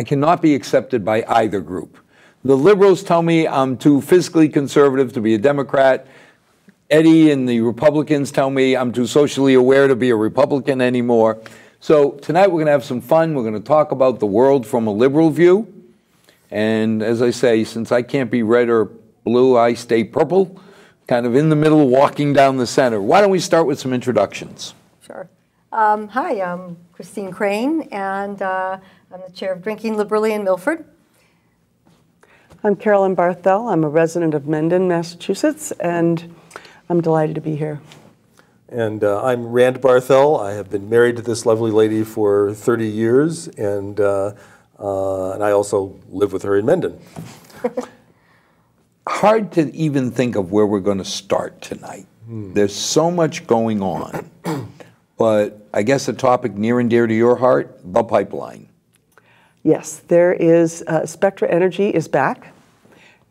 cannot be accepted by either group. The liberals tell me I'm too fiscally conservative to be a Democrat. Eddie and the Republicans tell me I'm too socially aware to be a Republican anymore. So tonight we're going to have some fun. We're going to talk about the world from a liberal view. And as I say, since I can't be red or blue, I stay purple, kind of in the middle, walking down the center. Why don't we start with some introductions? Sure. Hi, I'm Christine Crane, and I'm the chair of Drinking Liberally in Milford. I'm Carolyn Barthel. I'm a resident of Mendon, Massachusetts, and I'm delighted to be here. And I'm Rand Barthel. I have been married to this lovely lady for 30 years, and I also live with her in Mendon. Hard to even think of where we're going to start tonight. There's so much going on. But I guess a topic near and dear to your heart, the pipeline. Yes, there is, Spectra Energy is back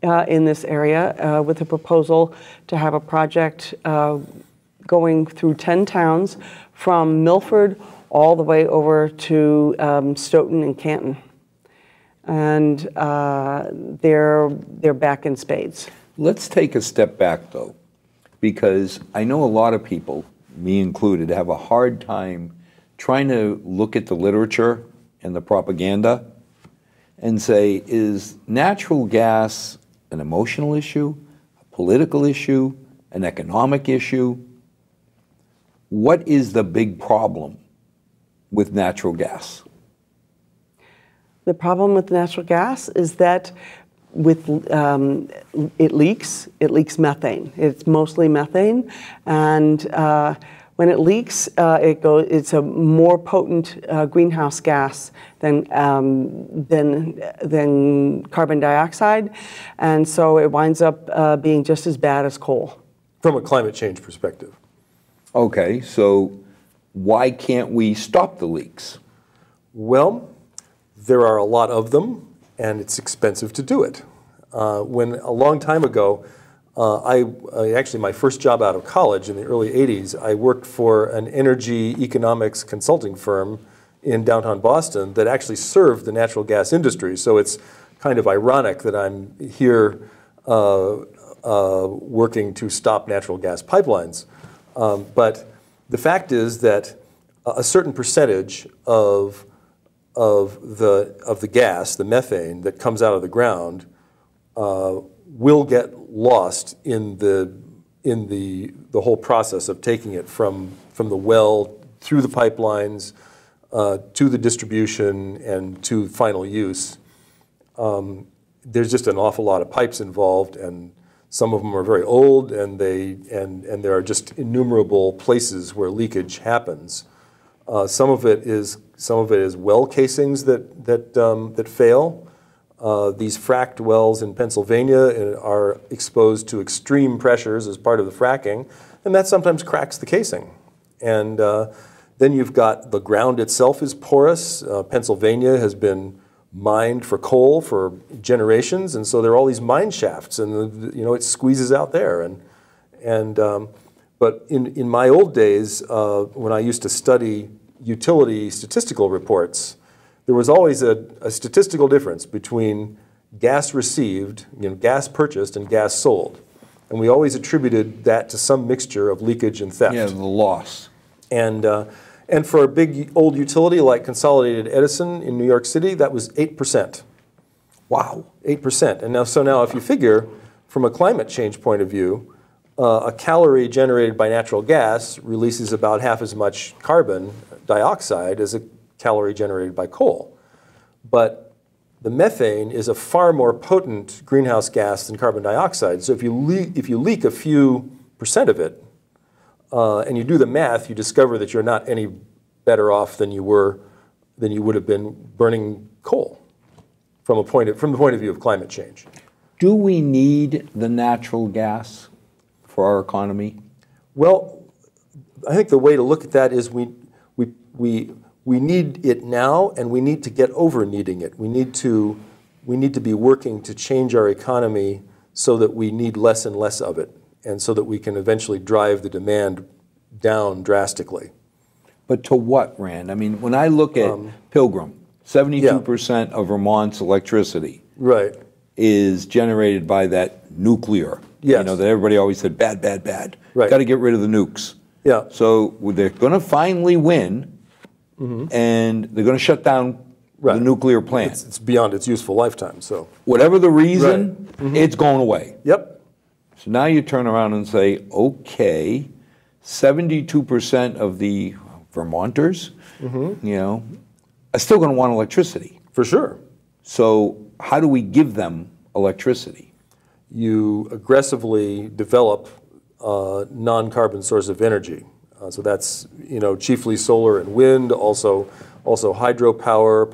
in this area with a proposal to have a project going through 10 towns from Milford all the way over to Stoughton and Canton. And they're back in spades. Let's take a step back, though, because I know a lot of people, me included, have a hard time trying to look at the literature and the propaganda and say, is natural gas an emotional issue, a political issue, an economic issue? What is the big problem with natural gas? The problem with natural gas is that it leaks methane. It's mostly methane, and when it leaks, it's a more potent greenhouse gas than carbon dioxide, and so it winds up being just as bad as coal. From a climate change perspective. Okay, so why can't we stop the leaks? Well, there are a lot of them, and it's expensive to do it. When a long time ago, actually my first job out of college in the early 80s, I worked for an energy economics consulting firm in downtown Boston that actually served the natural gas industry. So it's kind of ironic that I'm here working to stop natural gas pipelines. But the fact is that a certain percentage of the gas, the methane that comes out of the ground, will get lost in the whole process of taking it from the well through the pipelines to the distribution and to final use. There's just an awful lot of pipes involved, and some of them are very old, and there are just innumerable places where leakage happens. Some of it is well casings that fail. These fracked wells in Pennsylvania are exposed to extreme pressures as part of the fracking, and that sometimes cracks the casing. And then you've got the ground itself is porous. Pennsylvania has been mined for coal for generations, and so there are all these mine shafts, and it squeezes out there. But in my old days, when I used to study utility statistical reports, there was always a statistical difference between gas received, gas purchased, and gas sold. And we always attributed that to some mixture of leakage and theft. Yeah, the loss. And for a big old utility like Consolidated Edison in New York City, that was 8%. Wow, 8%. And now if you figure from a climate change point of view, a calorie generated by natural gas releases about half as much carbon dioxide as a calorie generated by coal. But the methane is a far more potent greenhouse gas than carbon dioxide. So if you leak a few percent of it, and you do the math, you discover that you're not any better off than you would have been burning coal from the point of view of climate change. Do we need the natural gas for our economy? Well, I think the way to look at that is we need it now, and we need to get over needing it. We need to be working to change our economy so that we need less and less of it, and so that we can eventually drive the demand down drastically. But to what, Rand? I mean, when I look at Pilgrim, 72% of Vermont's electricity Right. is generated by that nuclear. Yes. You know, that everybody always said, bad, bad, bad. Right. Got to get rid of the nukes. Yeah. So they're going to finally win, and they're going to shut down the nuclear plant. It's beyond its useful lifetime, so. Whatever the reason, it's going away. Yep. So now you turn around and say, okay, 72% of the Vermonters, you know, are still going to want electricity. For sure. So how do we give them electricity? You aggressively develop non-carbon source of energy. So that's, you know, chiefly solar and wind, also hydropower,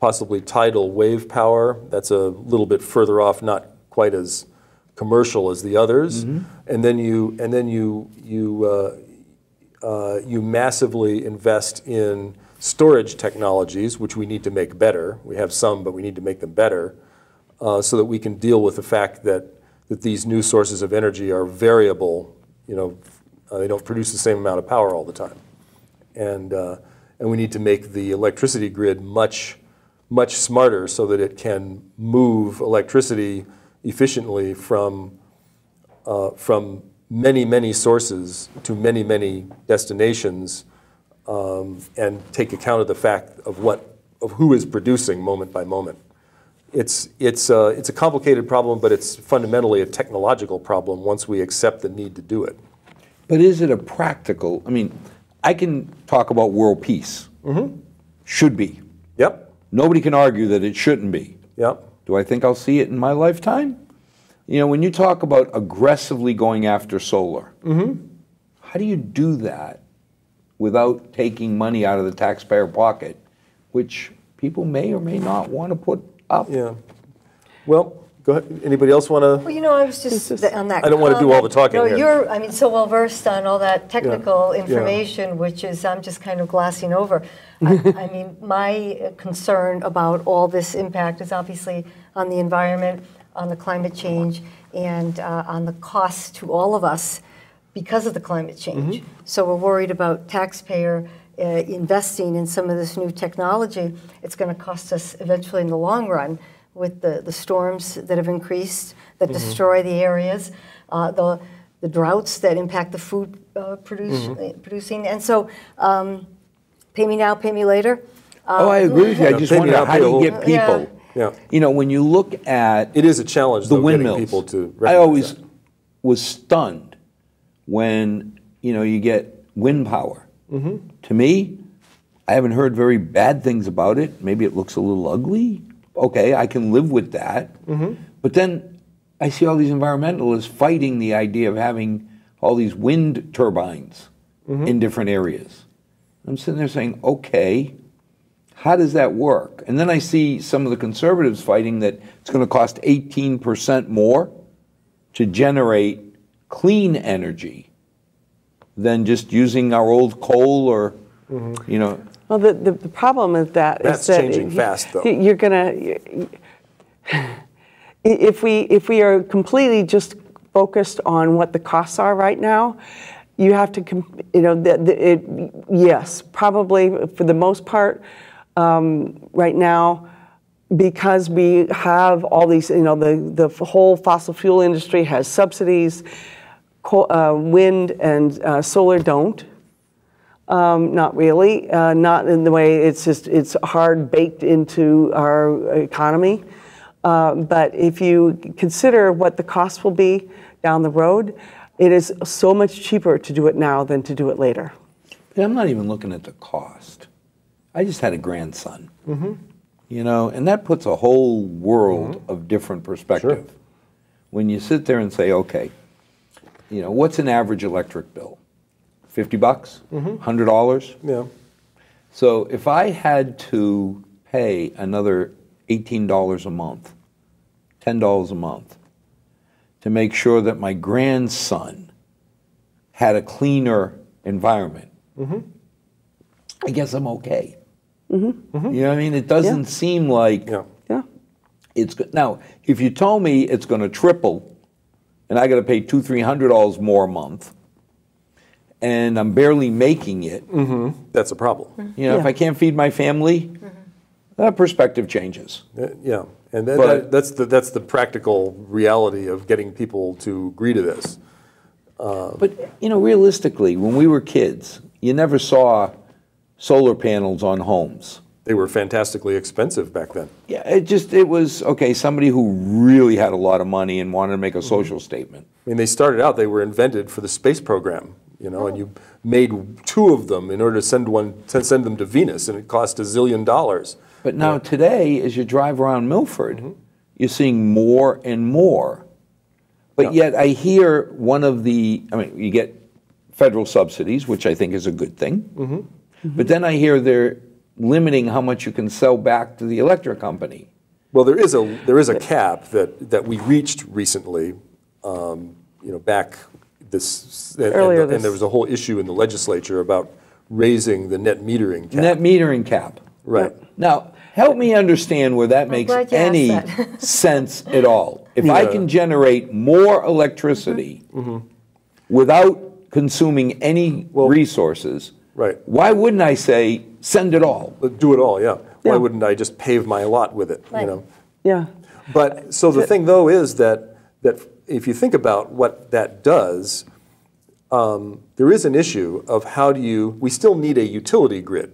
possibly tidal wave power. That's a little bit further off, not quite as commercial as the others. And then you massively invest in storage technologies, which we need to make better. We have some, but we need to make them better, so that we can deal with the fact that these new sources of energy are variable. You know, they don't produce the same amount of power all the time, and we need to make the electricity grid much smarter so that it can move electricity efficiently from many sources to many destinations, and take account of the fact of who is producing moment by moment. It's a complicated problem, but it's fundamentally a technological problem once we accept the need to do it. But is it a practical, I mean, I can talk about world peace. Should be. Yep. Nobody can argue that it shouldn't be. Yep. Do I think I'll see it in my lifetime? You know, when you talk about aggressively going after solar, how do you do that without taking money out of the taxpayer pocket, which people may or may not want to put up? Yeah. Well, go ahead. Anybody else want to? Well, you know, I was just on that. I don't want to do all the talking No, here. you're, I mean, so well versed on all that technical information, which is I'm just kind of glassing over. I mean, my concern about all this impact is obviously on the environment, on the climate change, and on the cost to all of us because of the climate change. So we're worried about taxpayer investing in some of this new technology. It's going to cost us eventually in the long run with the storms that have increased, that destroy the areas, the droughts that impact the food producing. And so pay me now, pay me later. Oh, I agree with you. I just pay me wonder, now, how pay do you old. get people? Yeah. You know, when you look at It is a challenge, the though, windmills, getting people to I recognize always that. was stunned when, you know, you get wind power. To me, I haven't heard very bad things about it. Maybe it looks a little ugly. Okay, I can live with that. But then I see all these environmentalists fighting the idea of having all these wind turbines in different areas. I'm sitting there saying, okay, how does that work? And then I see some of the conservatives fighting that it's going to cost 18% more to generate clean energy than just using our old coal or, you know. Well, the problem is that That's changing fast, though. You're gonna, if we are completely just focused on what the costs are right now, you have to, you know, yes, probably for the most part, right now, because we have all these, you know, the whole fossil fuel industry has subsidies. Wind and solar don't. Not really. Not in the way it's hard baked into our economy. But if you consider what the cost will be down the road, it is so much cheaper to do it now than to do it later. But I'm not even looking at the cost. I just had a grandson, you know, and that puts a whole world of different perspective. Sure. When you sit there and say, okay, you know, what's an average electric bill? $50? $100? Yeah. So if I had to pay another $18 a month, $10 a month, to make sure that my grandson had a cleaner environment, I guess I'm okay. You know what I mean? It doesn't seem like it's good. Now, if you told me it's going to triple, and I got to pay $200-300 more a month, and I'm barely making it. That's a problem. You know, if I can't feed my family, Perspective changes. Yeah, and But- that's the practical reality of getting people to agree to this. But, you know, realistically, when we were kids, you never saw solar panels on homes. They were fantastically expensive back then. Yeah, it was, okay, somebody who really had a lot of money and wanted to make a social statement. I mean, they started out, they were invented for the space program, you know, and you made 2 of them in order to send them to Venus, and it cost $1 zillion. But now today, as you drive around Milford, you're seeing more and more. But yet I hear one of the, I mean, you get federal subsidies, which I think is a good thing. But then I hear they're limiting how much you can sell back to the electric company. Well, there is a cap that we reached recently, you know, back this, Earlier and there was a whole issue in the legislature about raising the net metering cap. Net metering cap. Right. Now, help me understand where that makes glad you asked any that. sense at all. If I can generate more electricity without consuming any resources, Right. why wouldn't I say, send it all? Do it all, yeah. Why Yeah. wouldn't I just pave my lot with it, you know? Yeah. But, so the thing though is that if you think about what that does, there is an issue of how do you, we still need a utility grid.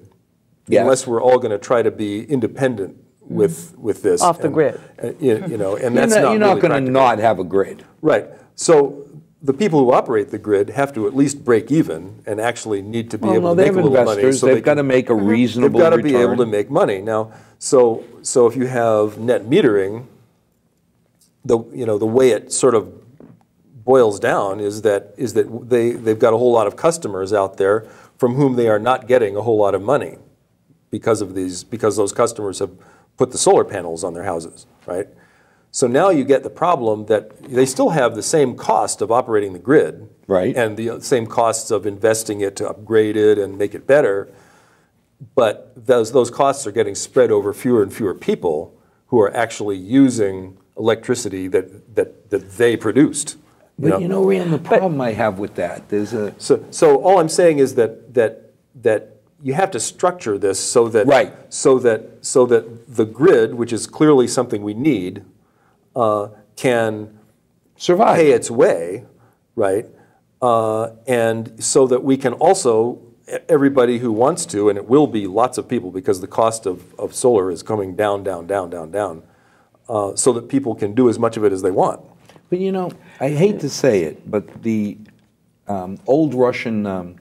Yes. Unless we're all going to try to be independent with this. Off the grid. You know, and that's not You're not really going to practical. not have a grid. Right. So the people who operate the grid have to at least break even and actually need to be Well, able no, to they make have a little money. investors. So They've got to make a they've reasonable got to return. be able to make money. Now, so if you have net metering, you know, the way it sort of boils down is that they've got a whole lot of customers out there from whom they are not getting a whole lot of money because those customers have put the solar panels on their houses, right? So now you get the problem that they still have the same cost of operating the grid, Right. and the same costs of investing it to upgrade it and make it better, but those costs are getting spread over fewer and fewer people who are actually using electricity that they produced. But you know, Rand, the problem I have with that, there's a... So all I'm saying is that you have to structure this so that Right. so that the grid, which is clearly something we need, can survive. pay its way, right? And so that we can also, everybody who wants to, and it will be lots of people because the cost of solar is coming down, so that people can do as much of it as they want. But you know, I hate to say it, but the old Russian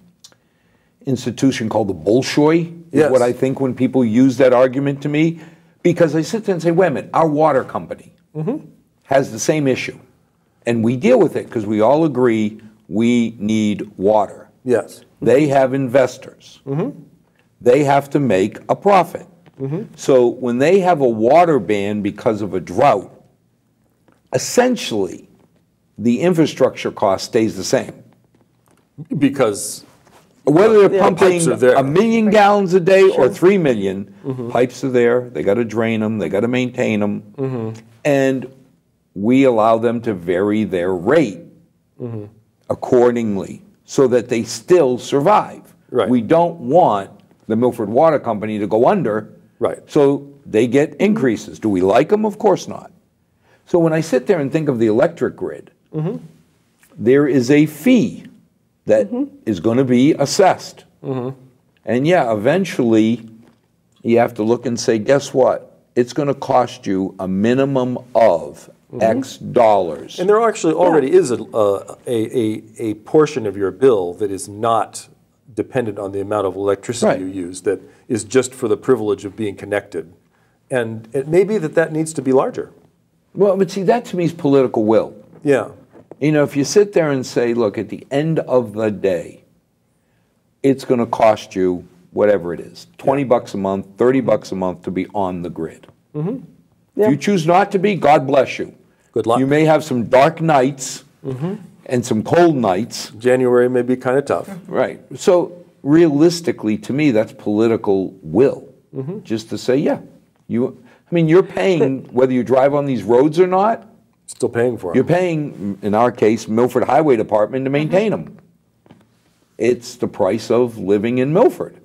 institution called the Bolshoi is Yes. what I think when people use that argument to me, because I sit there and say, wait a minute, our water company has the same issue. And we deal with it because we all agree we need water. Yes. They have investors. They have to make a profit. So when they have a water ban because of a drought, essentially the infrastructure cost stays the same. Because Whether they're pipes pumping are there. 1 million gallons a day or 3 million, pipes are there, they got to drain them, they got to maintain them, and we allow them to vary their rate accordingly so that they still survive. Right. We don't want the Milford Water Company to go under, Right. so they get increases. Do we like them? Of course not. So when I sit there and think of the electric grid, there is a fee that is going to be assessed. And yeah, eventually you have to look and say, guess what? It's going to cost you a minimum of X dollars. And there actually already is a portion of your bill that is not dependent on the amount of electricity Right. you use, that is just for the privilege of being connected. And it may be that needs to be larger. Well, but see, that to me is political will. Yeah. You know, if you sit there and say, look, at the end of the day, it's going to cost you whatever it is, 20 bucks a month, 30 bucks a month to be on the grid. If you choose not to be, God bless you. Good luck. You may have some dark nights and some cold nights. January may be kind of tough. Right. So realistically, to me, that's political will. Just to say, yeah, I mean, you're paying, whether you drive on these roads or not, Still paying for you're it. paying, in our case, Milford Highway Department to maintain them. It's the price of living in Milford.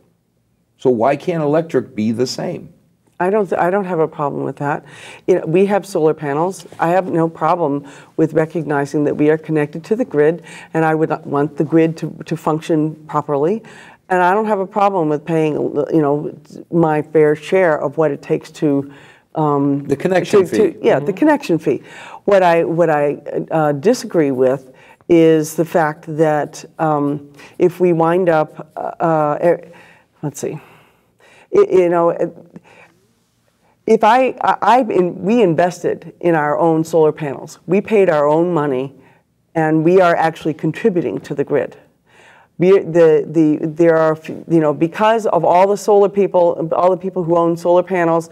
So why can't electric be the same? I don't have a problem with that. You know, we have solar panels. I have no problem with recognizing that we are connected to the grid, and I would want the grid to function properly. And I don't have a problem with paying, you know, my fair share of what it takes to the connection fee. The connection fee. What I disagree with is the fact that if we wind up, let's see, you know. If we invested in our own solar panels, we paid our own money, and we are actually contributing to the grid. There are, you know, because of all the solar people, all the people who own solar panels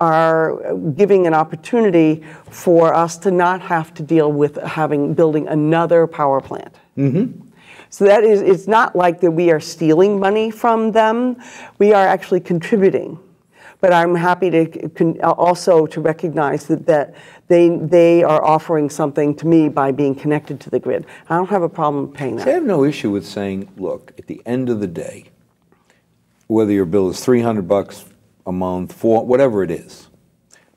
are giving an opportunity for us to not have to deal with building another power plant. Mm-hmm. So that is, it's not like that we are stealing money from them. We are actually contributing. But I'm happy to also to recognize that they are offering something to me by being connected to the grid. I don't have a problem paying that. I have no issue with saying, look, at the end of the day, whether your bill is $300 a month, whatever it is,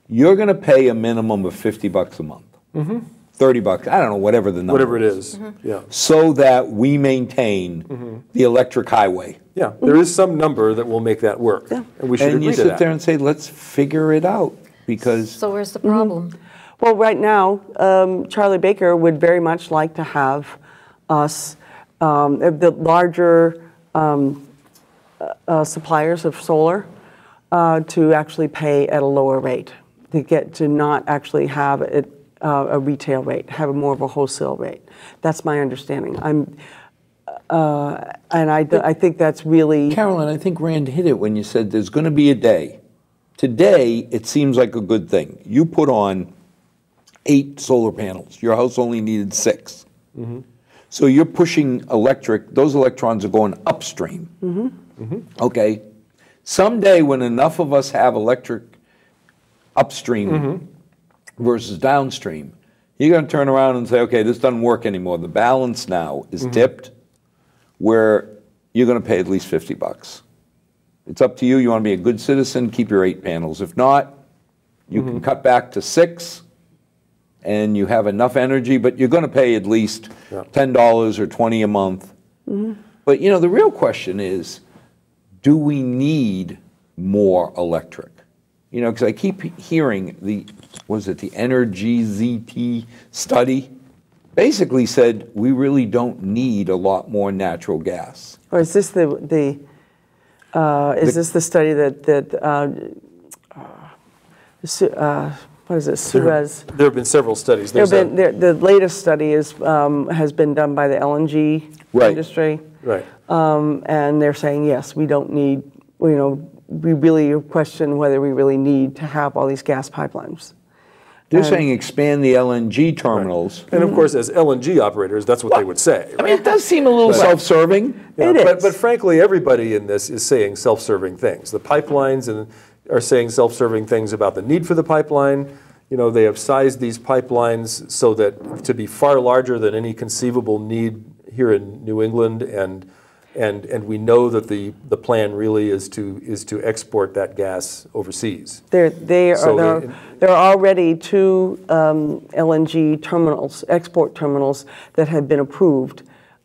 you're going to pay a minimum of $50 a month, mm-hmm. $30, I don't know, whatever the number whatever it is, mm-hmm. yeah, so that we maintain mm-hmm. the electric highway. Yeah, there is some number that will make that work, yeah. and we should agree to that. And you sit there and say, let's figure it out, because... So where's the problem? Mm-hmm. Well, right now, Charlie Baker would very much like to have us, the larger suppliers of solar, to actually pay at a lower rate, to not actually have it a retail rate, have more of a wholesale rate. That's my understanding. And I think that's really... Carolyn, I think Rand hit it when you said there's going to be a day. Today, it seems like a good thing. You put on 8 solar panels. Your house only needed 6. Mm-hmm. So you're pushing those electrons are going upstream. Mm-hmm. Mm-hmm. Okay. Someday when enough of us have electric upstream mm-hmm. versus downstream, you're going to turn around and say, okay, this doesn't work anymore. The balance now is mm-hmm. tipped, where you're going to pay at least $50. It's up to you. You want to be a good citizen, keep your 8 panels. If not, you mm-hmm. can cut back to 6, and you have enough energy, but you're going to pay at least $10 or $20 a month. Mm-hmm. But, you know, the real question is, do we need more electric? You know, because I keep hearing the Energy ZT study basically said we really don't need a lot more natural gas. Or is this this the study what is it, Suez? There have been several studies. The latest study has been done by the LNG industry. Right. And they're saying, yes, we don't need, you know, we really question whether we really need to have all these gas pipelines. They're saying expand the LNG terminals. Right. And of course, as LNG operators, that's what they would say. Right? I mean, it does seem a little self-serving. Yeah, but frankly, everybody in this is saying self-serving things. The pipelines are saying self-serving things about the need for the pipeline. You know, they have sized these pipelines so that to be far larger than any conceivable need here in New England, and we know that the plan really is to export that gas overseas. There are already 2 LNG terminals, export terminals, that have been approved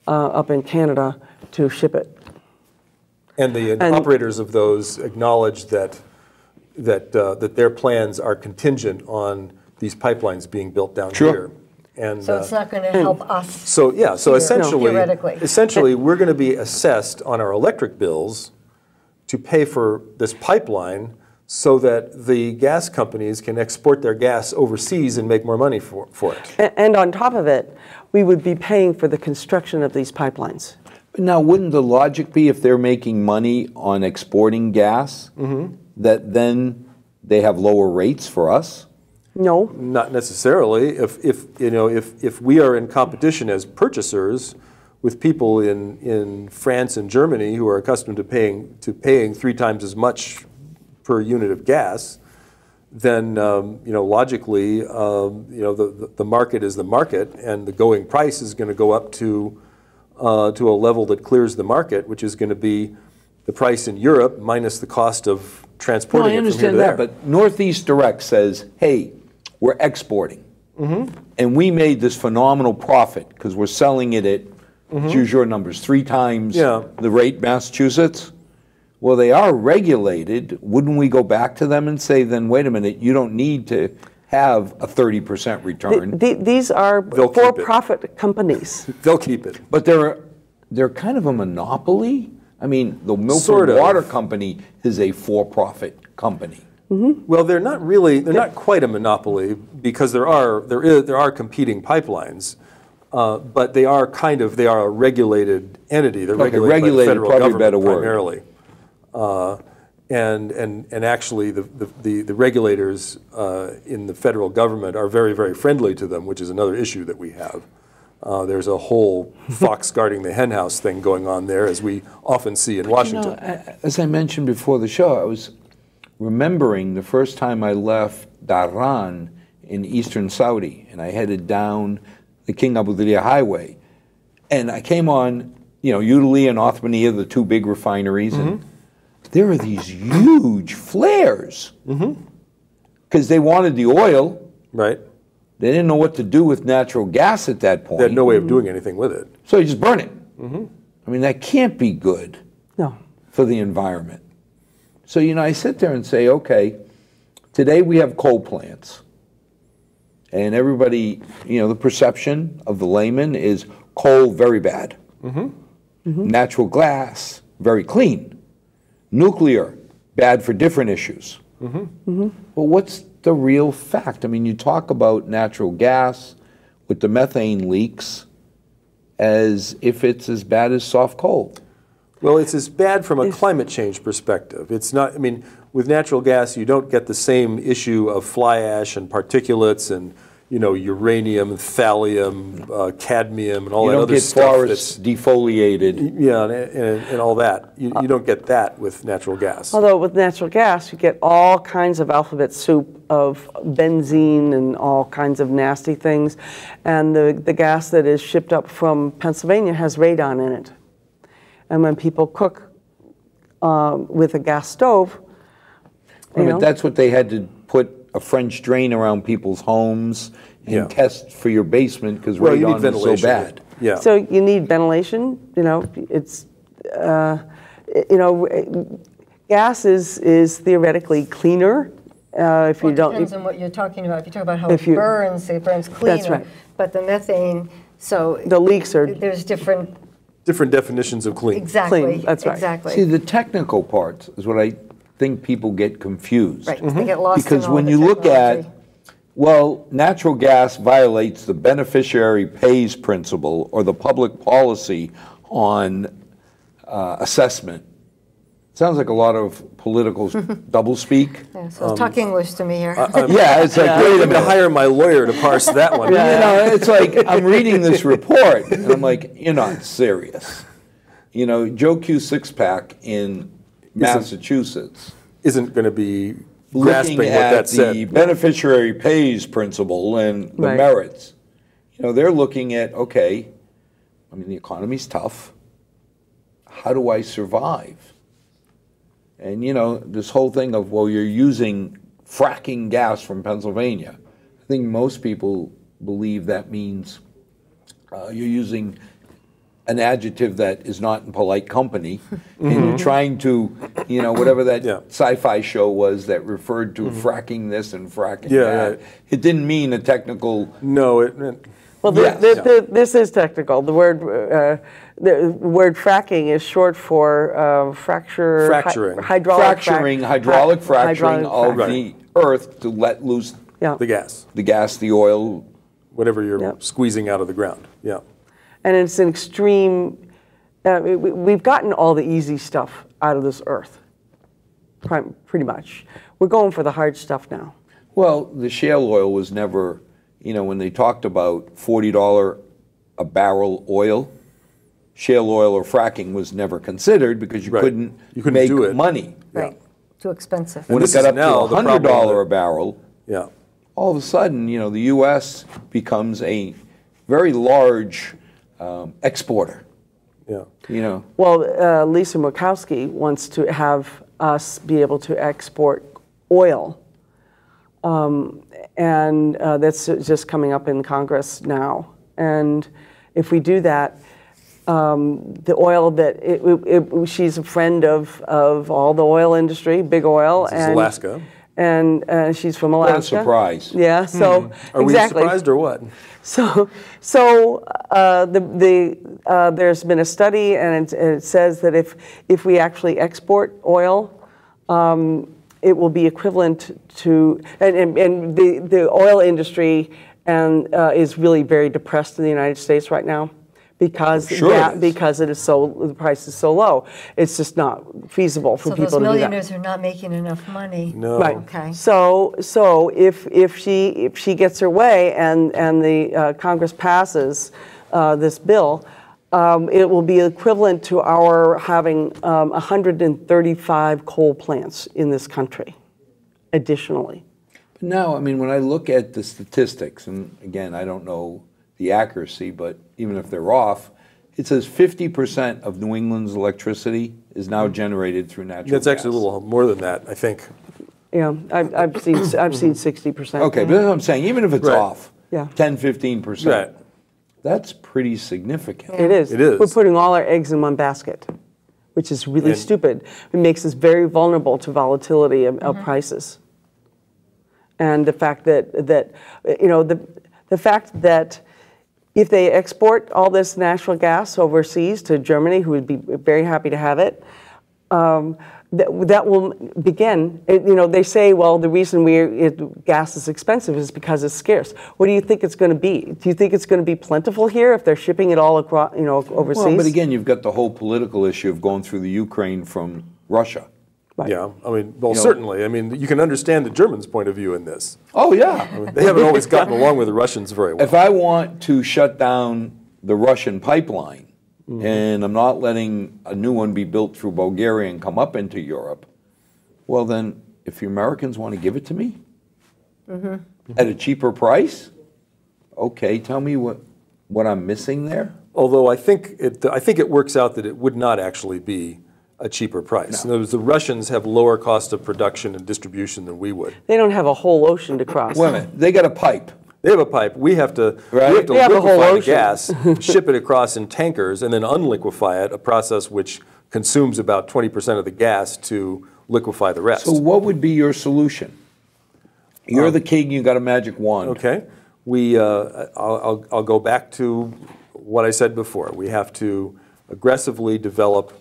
up in Canada to ship it. And the operators of those acknowledge that their plans are contingent on these pipelines being built down here. And, so it's not going to help us. So theoretically, essentially, we're going to be assessed on our electric bills to pay for this pipeline, so that the gas companies can export their gas overseas and make more money for it. And on top of it, we would be paying for the construction of these pipelines. Now, wouldn't the logic be, if they're making money on exporting gas, mm-hmm. that then they have lower rates for us? No, not necessarily. If we are in competition as purchasers with people in France and Germany who are accustomed to paying 3 times as much per unit of gas, then logically, the market is the market, and the going price is going to go up to a level that clears the market, which is going to be the price in Europe minus the cost of No, transporting I it from here understand to that, there. but Northeast Direct says, hey, we're exporting. And we made this phenomenal profit because we're selling it at, let's use your numbers, 3 times Yeah. the rate Massachusetts. Well, they are regulated. Wouldn't we go back to them and say, then wait a minute, you don't need to have a 30% return? These are They'll keep it. for-profit companies. They'll keep it. But they're kind of a monopoly. I mean, the Milford Sort of. Water Company is a for-profit company. Well, they're not really. They're not quite a monopoly because there are competing pipelines, but they are a regulated entity. They're Okay, regulated by the regulated, federal probably a government better word. primarily, and actually the regulators in the federal government are very, very friendly to them, which is another issue that we have. There's a whole fox guarding the henhouse thing going on there, as we often see in Washington. As I mentioned before the show, I was remembering the first time I left Dhahran in eastern Saudi, and I headed down the King Abdullah Highway. And I came on, Udali and Othmania, the 2 big refineries, and there are these huge flares because they wanted the oil. Right. They didn't know what to do with natural gas at that point. They had no way of doing anything with it. So you just burn it. I mean, that can't be good No. for the environment. So, I sit there and say, okay, today we have coal plants. And everybody, the perception of the layman is coal, very bad. Natural gas, very clean. Nuclear, bad for different issues. But what's the real fact? I mean, you talk about natural gas with the methane leaks as if it's as bad as soft coal. Well, it's as bad from a climate change perspective. It's not, with natural gas, you don't get the same issue of fly ash and particulates and, uranium, thallium, cadmium, and all that other stuff. You don't get forests defoliated. Yeah, and all that. You don't get that with natural gas. Although with natural gas, you get all kinds of alphabet soup of benzene and all kinds of nasty things. And the gas that is shipped up from Pennsylvania has radon in it. And when people cook with a gas stove, But that's what they had to put a French drain around people's homes and test for your basement because you need radon was so ventilation. bad. Yeah. so you need ventilation. Gas is theoretically cleaner. If you Well, it don't, depends on what you're talking about. If you talk about how it burns cleaner. That's right. But the methane, so the leaks are there's different. Different definitions of clean. Exactly. Clean, that's right. Exactly. See, the technical parts is what I think people get confused. Right. They get lost Because in all when the you look technology. at, natural gas violates the beneficiary pays principle or the public policy on assessment. Sounds like a lot of political doublespeak. Yeah, so talk English to me here. Yeah, it's like, wait a I'm going to minute. hire my lawyer to parse that one. It's like I'm reading this report and I'm like, you're not serious. Joe Q Sixpack in Massachusetts Isn't going to be grasping looking what at that the said. beneficiary pays principle and the Right. merits. They're looking at, okay, the economy's tough. How do I survive? And, this whole thing of, well, you're using fracking gas from Pennsylvania. I think most people believe that means you're using an adjective that is not in polite company, and you're trying to, whatever that sci-fi show was that referred to fracking this and fracking that. It didn't mean a technical. No, it meant. well, this is technical. The word fracking is short for Fracturing. Hydraulic fracturing of Right. the earth to let loose The gas, the oil. whatever you're squeezing out of the ground. Yeah. And it's an extreme, we've gotten all the easy stuff out of this earth, pretty much. We're going for the hard stuff now. Well, the shale oil was never, when they talked about $40 a barrel oil, shale oil or fracking was never considered because you couldn't make do it. money. Right. Too expensive. When this it got is up now to the problem $100 with a barrel, Yeah. all of a sudden, the U.S. becomes a very large exporter. Yeah. You know, Well, Lisa Murkowski wants to have us be able to export oil. And that's just coming up in Congress now. And if we do that, the oil that she's a friend of all the oil industry, big oil, This is and Alaska. and she's from Alaska. what a surprise. Yeah. So Are exactly. we surprised or what? So there's been a study, and it says that if we actually export oil, it will be equivalent to, and the oil industry is really very depressed in the United States right now because Sure it is. because the price is so low. It's just not feasible for So people those to do that. millionaires are not making enough money. No. Right. Okay. So if she gets her way and the Congress passes this bill, it will be equivalent to our having 135 coal plants in this country, additionally. Now, I mean, when I look at the statistics, and again, I don't know the accuracy, but even if they're off, it says 50% of New England's electricity is now generated through natural gas. That's actually a little more than that, I think. Yeah, I've seen 60%. Okay, but that's what I'm saying. Even if it's Right. off, Yeah. 10, 15%, Right. that's pretty significant. It is. It is. We're putting all our eggs in one basket, which is really And- stupid. It makes us very vulnerable to volatility of prices. And the fact that you know the fact that if they export all this natural gas overseas to Germany, who would be very happy to have it, that will begin. You know, they say, well, the reason gas is expensive is because it's scarce. What do you think it's going to be? Do you think it's going to be plentiful here if they're shipping it all across, overseas? Well, but again, you've got the whole political issue of going through the Ukraine from Russia. Right. Yeah, I mean, well, certainly. I mean, you can understand the Germans' point of view in this. Oh, yeah. I mean, they haven't always gotten along with the Russians very well. If I want to shut down the Russian pipeline, and I'm not letting a new one be built through Bulgaria and come up into Europe, well then, if the Americans want to give it to me at a cheaper price, okay, tell me what I'm missing there. Although I think it works out that it would not actually be a cheaper price. In other words, the Russians have lower cost of production and distribution than we would. They don't have a whole ocean to cross. Wait a minute, they got a pipe. They have a pipe. We have to, Right. They have a whole liquefy the ocean. gas, ship it across in tankers, and then unliquefy it, a process which consumes about 20% of the gas to liquefy the rest. So what would be your solution? You're the king, you got a magic wand. Okay. I'll go back to what I said before. We have to aggressively develop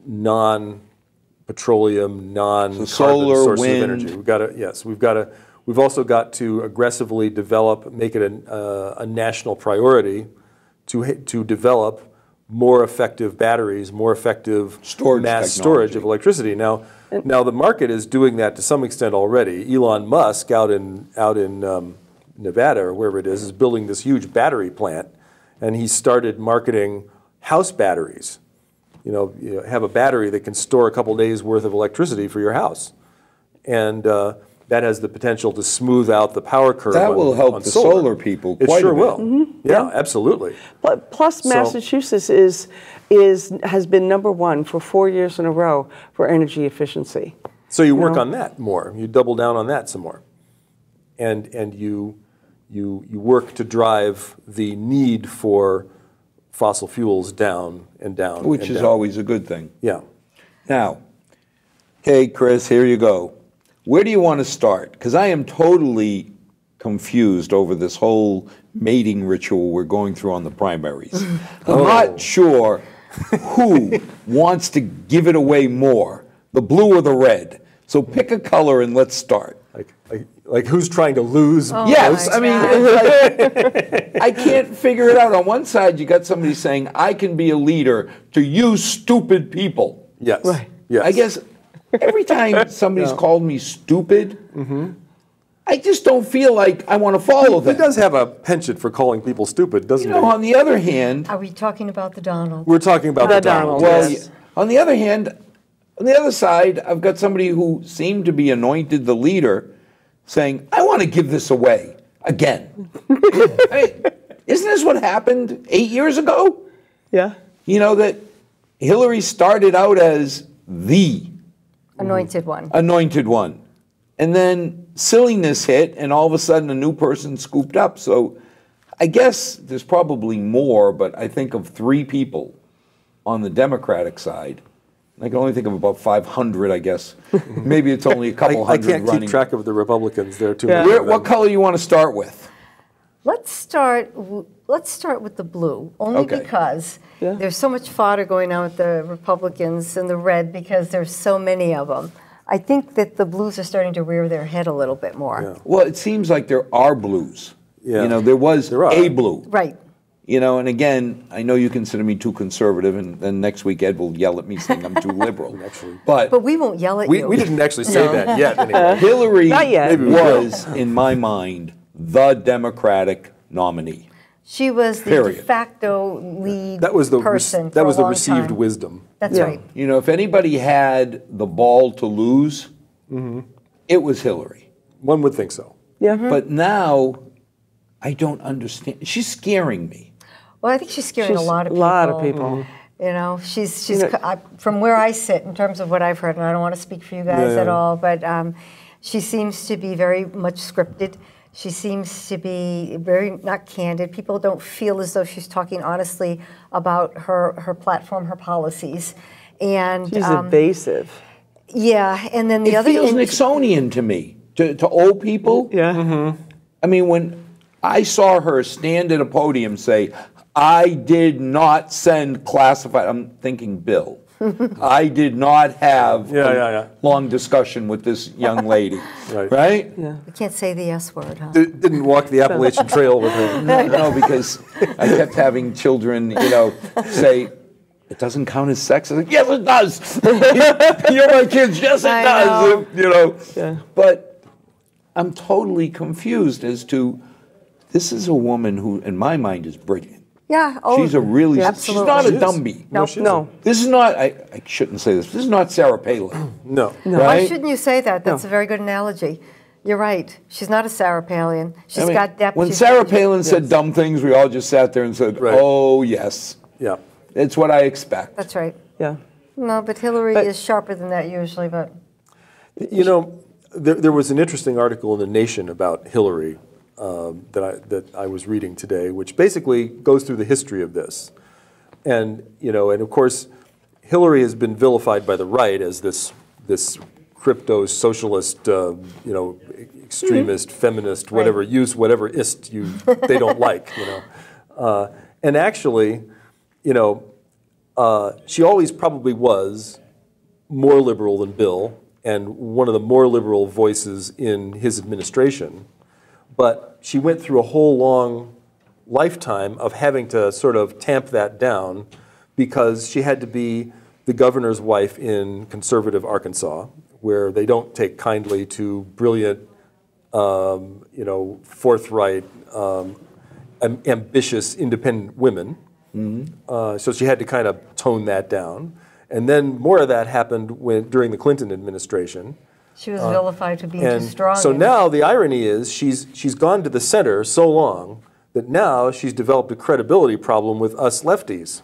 non-petroleum, non-carbon solar, sources wind. of energy. We've also got to aggressively develop, make it a national priority to develop more effective batteries, more effective Storage mass technology. storage of electricity. Now the market is doing that to some extent already. Elon Musk out in Nevada or wherever it is building this huge battery plant, and he started marketing house batteries. You have a battery that can store a couple days worth of electricity for your house, and that has the potential to smooth out the power curve. That will help on the solar. solar people It quite sure a bit. will. Yeah, absolutely. Plus, Massachusetts has been #1 for 4 years in a row for energy efficiency. So you work on that more. You double down on that some more, and you work to drive the need for fossil fuels down and down. Which and is down. always a good thing. Yeah. Now, okay, Chris, here you go. Where do you want to start? Because I am totally confused over this whole mating ritual we're going through on the primaries. I'm not sure who wants to give it away more, the blue or the red. So pick a color and let's start. Like who's trying to lose? Yes, my I mean, God. it's like, I can't figure it out. On one side, you got somebody saying, I can be a leader to you stupid people. Yes. Right. Yes. I guess every time somebody's called me stupid, I just don't feel like I want to follow He them. does have a penchant for calling people stupid, doesn't You know, he? on the other hand, Are we talking about the Donald? We're talking about The the Donald. Donald, well, yes. on the other hand, on the other side, I've got somebody who seemed to be anointed the leader saying, I want to give this away again. I mean, isn't this what happened 8 years ago? Yeah. you know, that Hillary started out as the Anointed one. anointed one. And then silliness hit, and all of a sudden a new person scooped up. So I guess there's probably more, but I think of 3 people on the Democratic side. I can only think of about 500, I guess. Maybe it's only a couple I hundred can't running. keep track of the Republicans. There are too Yeah. many. of What them. color you want to start with? Let's start with the blue, only Okay. because Yeah. there's so much fodder going on with the Republicans and the red because there's so many of them. I think that the blues are starting to rear their head a little bit more. Yeah. Well, it seems like there are blues. Yeah. You know, there was There are. a blue. Right. You know, and again, I know you consider me too conservative, and then next week Ed will yell at me saying I'm too liberal. Actually. But we won't yell at you. We didn't actually say that yet. Anyway. Hillary Not yet. Maybe we will. was, in my mind, the Democratic nominee. She was the Period. de facto lead That was the person for that was a the long received time. wisdom. That's Yeah. right. You know, if anybody had the ball to lose, it was Hillary. One would think so. Yeah. But now, I don't understand. She's scaring me. Well, I think she's scaring a She's lot of a people. lot of people. You know, she's You know- from where I sit in terms of what I've heard, and I don't want to speak for you guys Yeah, at yeah. all, but she seems to be very much scripted. She seems to be very not candid. People don't feel as though she's talking honestly about her platform, her policies, and She's evasive. yeah. And then the It other feels and- Nixonian to me, to old people. Yeah. I mean, when I saw her stand at a podium say, I did not send classified, I'm thinking Bill. I did not have a long discussion with this young lady. Right? Yeah. we can't say the S word, huh? Didn't walk the Appalachian Trail with her. No, because I kept having children, you know, say, it doesn't count as sex. I was like, yes, it does. You're my kids. Yes, it I does. know. You know. Yeah. But I'm totally confused as to, this is a woman who, in my mind, is brilliant. Yeah. Oh, She's a really, she's absolutely. not a She is. dumbie. No, she No. This is not, I shouldn't say this is not Sarah Palin. No. No. Why Right? shouldn't you say that? That's No. a very good analogy. You're right. She's not a Sarah Palin. She's I mean, got depth. when She's Sarah got- Palin said dumb things, we all just sat there and said, Right. oh, yes. Yeah. It's what I expect. That's right. Yeah. No, but Hillary But- is sharper than that usually. But You know, there was an interesting article in The Nation about Hillary that I was reading today, which basically goes through the history of this. And, you know, and of course, Hillary has been vilified by the right as this crypto-socialist, you know, extremist, feminist, whatever, Right. use whatever ist they don't like, you know. And actually, you know, she always probably was more liberal than Bill and one of the more liberal voices in his administration. But she went through a whole long lifetime of having to sort of tamp that down because she had to be the governor's wife in conservative Arkansas, where they don't take kindly to brilliant, you know, forthright, ambitious, independent women. So she had to kind of tone that down. And then more of that happened during the Clinton administration. she was vilified for being too And strong. so now the irony is she's gone to the center so long that now she's developed a credibility problem with us lefties.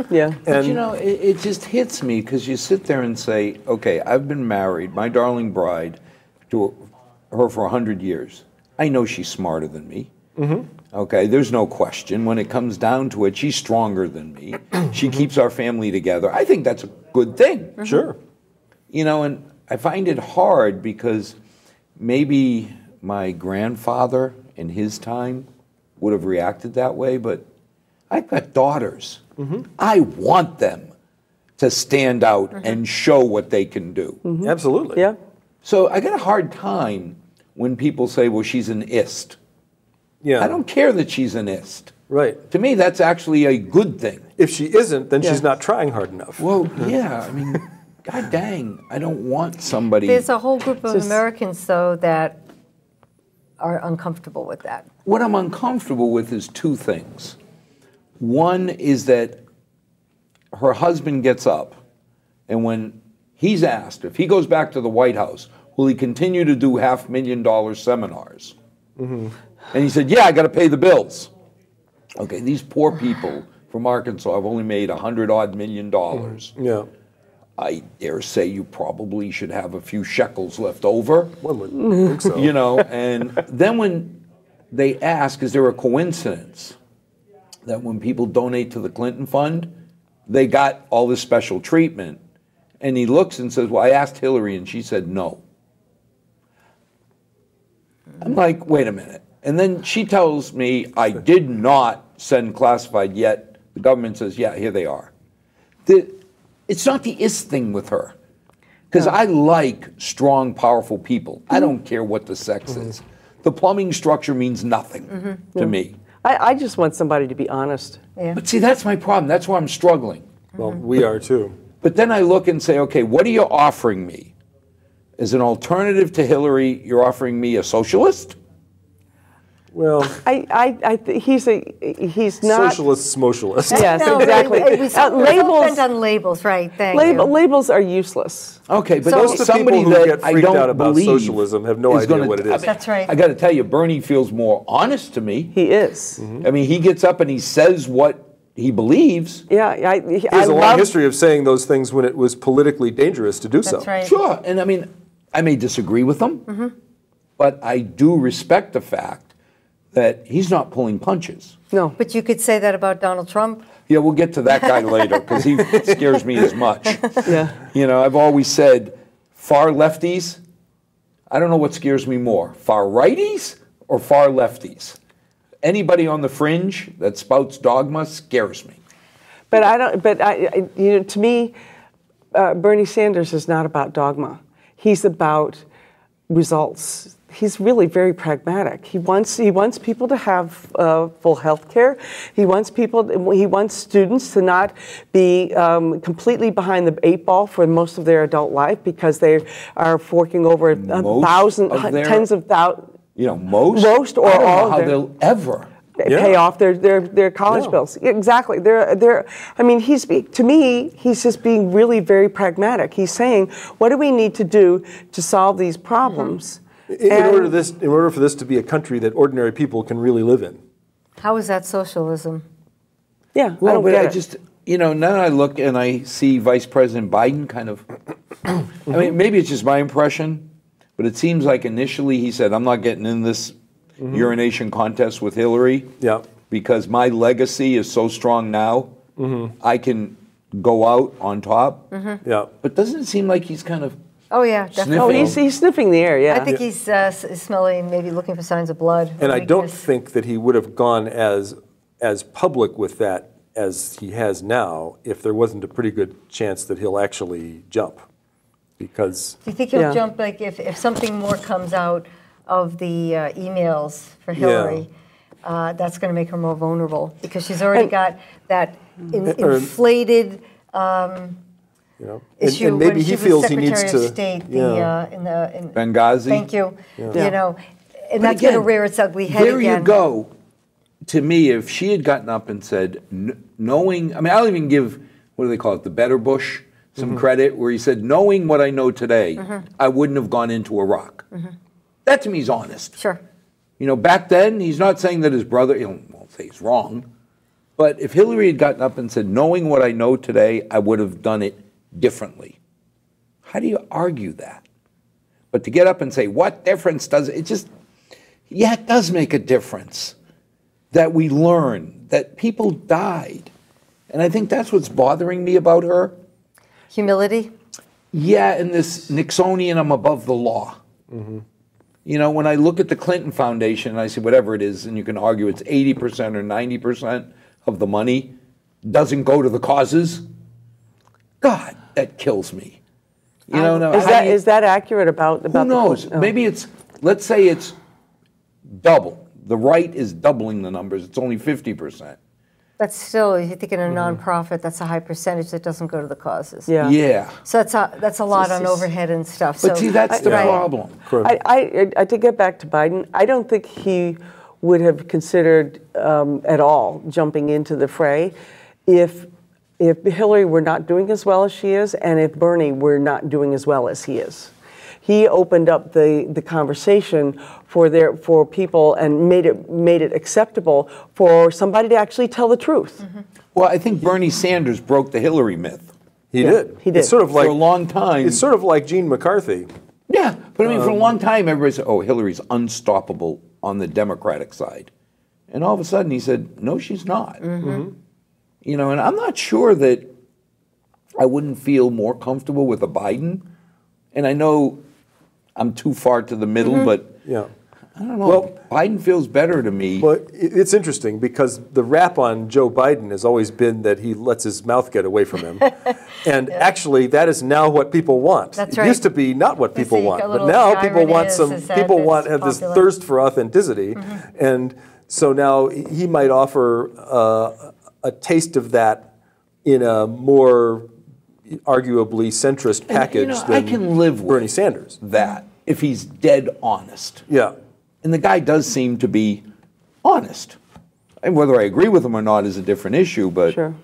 Yeah. But And you know, it just hits me because you sit there and say, okay, I've been married, my darling bride, to her for 100 years. I know she's smarter than me. Okay, there's no question. When it comes down to it, she's stronger than me. She keeps our family together. I think that's a good thing. sure. You know, and I find it hard because maybe my grandfather in his time would have reacted that way, but I've got daughters. I want them to stand out and show what they can do. Absolutely. Yeah. So I get a hard time when people say, well, she's an ist. Yeah. I don't care that she's an ist. Right. To me, that's actually a good thing. If she isn't, then Yeah. she's not trying hard enough. Well, yeah, I mean, god dang, I don't want somebody. there's a whole group of Just- Americans, though, that are uncomfortable with that. What I'm uncomfortable with is two things. One is that her husband gets up, and when he's asked, if he goes back to the White House, will he continue to do $500,000 seminars? And he said, yeah, I got to pay the bills. Okay, these poor people from Arkansas. I've only made $100-odd million. Yeah. I dare say you probably should have a few shekels left over. One would think so. You know, and then when they ask, is there a coincidence that when people donate to the Clinton Fund, they got all this special treatment? And he looks and says, well, I asked Hillary and she said no. I'm like, wait a minute. And then she tells me, I did not send classified yet. The government says, yeah, here they are. It's not the is thing with her. Because I like strong, powerful people. I don't care what the sex is. The plumbing structure means nothing to me. I just want somebody to be honest. Yeah. But see, that's my problem. That's why I'm struggling. Well, we are too. But then I look and say, okay, what are you offering me? As an alternative to Hillary, you're offering me a socialist? Well, He's not socialist, smotionalist. Yes, No, exactly. Labels Labels on labels, right? Thank you. labels are useless. Okay, but So- there's Most of the somebody people who that get I freaked don't out about believe socialism have no is idea gonna- what it is. That's right. I got to tell you, Bernie feels more honest to me. He is. I mean, he gets up and he says what he believes. Yeah, He I has a long love. history of saying those things when it was politically dangerous to do so. That's right. Sure, and I mean, I may disagree with him, but I do respect the fact that he's not pulling punches. No. But you could say that about Donald Trump. Yeah, we'll get to that guy later because he scares me as much. Yeah. You know, I've always said far lefties, I don't know what scares me more, far righties or far lefties. Anybody on the fringe that spouts dogma scares me. But I don't. But to me, Bernie Sanders is not about dogma. He's about results. He's really very pragmatic. He wants people to have full health care. He wants students to not be completely behind the 8 ball for most of their adult life because they are forking over tens of thousands. You know, most or or I don't all know how of they'll ever. pay off their college bills. Exactly. I mean, to me, he's just being really very pragmatic. He's saying, what do we need to do to solve these problems? In order for this to be a country that ordinary people can really live in. How is that socialism? Yeah, Well, I don't but get I it. just, now I look and I see Vice President Biden kind of, I mean, maybe it's just my impression, but it seems like initially he said, I'm not getting in this urination contest with Hillary because my legacy is so strong now, I can go out on top. Yeah. But doesn't it seem like he's kind of Oh, yeah, definitely. Oh, sniffing? he's sniffing the air, yeah. I think he's smelling, maybe looking for signs of blood. And I don't weakness. think that he would have gone as public with that as he has now if there wasn't a pretty good chance that he'll actually jump. Because Do you think he'll jump, like, if something more comes out of the emails for Hillary, that's going to make her more vulnerable because she's already got that inflated issue and maybe when he she feels was he needs Secretary to of State in Benghazi. Thank you. Yeah. You know, and But that's going to again, rear its ugly head there again. you go. To me, if she had gotten up and said, knowing, I mean, I'll even give, what do they call it, the Better Bush, some credit, where he said, knowing what I know today, I wouldn't have gone into Iraq. That to me is honest. Sure. You know, back then, he's not saying that his brother, he won't say he's wrong, but if Hillary had gotten up and said, knowing what I know today, I would have done it differently. How do you argue that? But to get up and say, what difference does it? It just, yeah, it does make a difference that we learn that people died. And I think that's what's bothering me about her. Humility? Yeah, and this Nixonian, I'm above the law. You know, when I look at the Clinton Foundation and I say whatever it is, and you can argue it's 80% or 90% of the money doesn't go to the causes, God, that kills me. You know, now, Is that accurate about who knows? Maybe it's, let's say it's double. The right is doubling the numbers. It's only 50%. That's still, if you think in a nonprofit, that's a high percentage that doesn't go to the causes. Yeah. Yeah. So that's a lot on overhead and stuff. But So, see, that's the right. problem. To get back to Biden, I don't think he would have considered at all jumping into the fray if Hillary were not doing as well as she is and if Bernie were not doing as well as he is. he opened up the conversation for people and made it acceptable for somebody to actually tell the truth. Well, I think Bernie Sanders broke the Hillary myth. He did. He did. It's sort of like, For a long time. It's sort of like Gene McCarthy. Yeah, but I mean, for a long time, everybody said, oh, Hillary's unstoppable on the Democratic side. And all of a sudden, he said, no, she's not. You know, and I'm not sure that I wouldn't feel more comfortable with a Biden. And I know I'm too far to the middle, but Yeah. I don't know. Well, Biden feels better to me. Well, it's interesting because the rap on Joe Biden has always been that he lets his mouth get away from him. And actually, that is now what people want. That's it right. used to be not what people see, want. a But little now people irony want is some, that people it's have this popular. thirst for authenticity. And so now he might offer a taste of that in a more arguably centrist package you know, than I can live with Bernie Sanders. that if he's dead honest. Yeah. And the guy does seem to be honest. And whether I agree with him or not is a different issue, but Sure.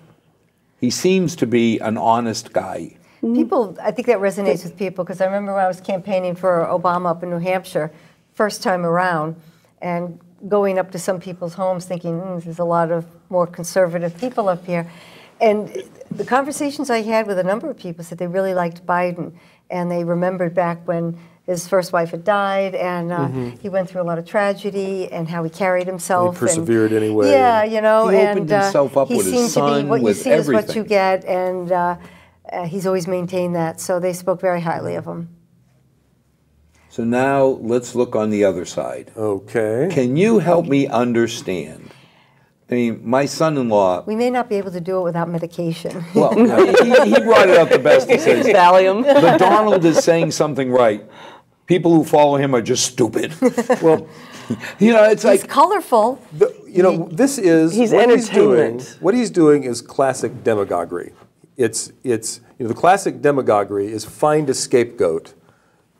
he seems to be an honest guy. People, I think that resonates with people because I remember when I was campaigning for Obama up in New Hampshire, first time around, and going up to some people's homes thinking, there's a lot of more conservative people up here. And the conversations I had with a number of people said they really liked Biden, and they remembered back when his first wife had died, and he went through a lot of tragedy, and how he carried himself. He persevered anyway. Yeah, you know, He and opened himself up he with his seemed to son, be what you with see is what everything. you get, and he's always maintained that. So they spoke very highly of him. So now let's look on the other side. Okay. Can you help me understand? I mean, my son-in-law, We may not be able to do it without medication. well, he brought it out the best. He says, Valium. but Donald is saying something right. People who follow him are just stupid. Well, You know, it's He's like, colorful. this is He's what entertainment. What he's doing is classic demagoguery. It's the classic demagoguery is find a scapegoat